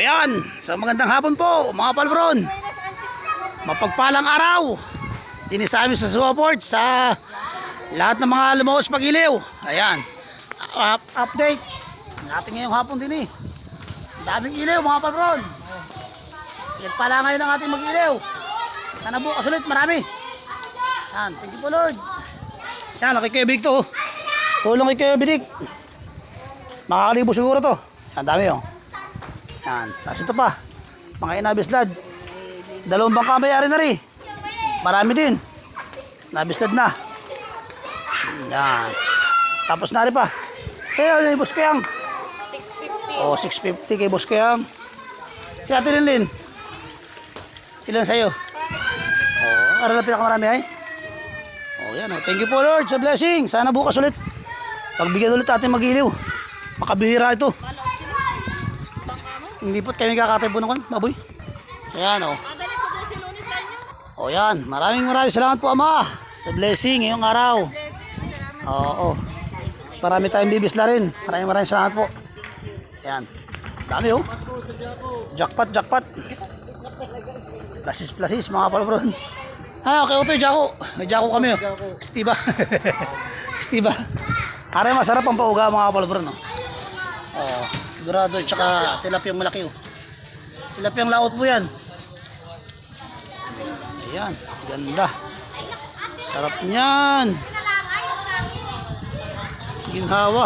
yan. So magandang hapon po mga palbron. Mapagpalang araw. Dini sa amin sa Suwaport sa lahat ng mga lumaos pag-iliw. Ayan. Update. Natin ngayong hapon din eh. Daming ilaw mga palbron. Pala ngayon ang ating mag-ilaw. Sana bukas ulit marami. Yan. Thank you po Lord. Yan. Laki kayo bidik to. Tulong kay kayo bidik. Makakalibo siguro to. Yan dami oh. Yan. Tapos ito pa. Mga inabislad. Dalawang bangka may-ari na rin. Marami din. Nabislad na. Yan. Tapos na rin pa. Ano yung Boss Kayang? 650. Oh, 650 kay Boss Kayang. Si Ate Linlin. Ilan sa'yo? Oh, aral na pinakamarami ay. Oh, yan oh. Thank you po Lord sa blessing. Sana bukas ulit. Pagbigyan ulit natin mag-iliw. Makabihira ito. Hindi po't kami kakatay po ng baboy. Ayan o. O yan. Maraming salamat po Ama sa blessing ngayong araw. Oo. Marami tayong bibisla rin. Maraming salamat po. Ayan. Dami o. Jackpot. Plasis mga palabron. Ah, okay ito Jacko. May Jacko kami o. Stiba. Stiba. Aray masarap ang pauga mga palabron o. Oh, dorado tsaka tilapiyang malaki oh. Tilapiyang laot po yan. Ayan, ganda. Sarap niyan. Ginhawa.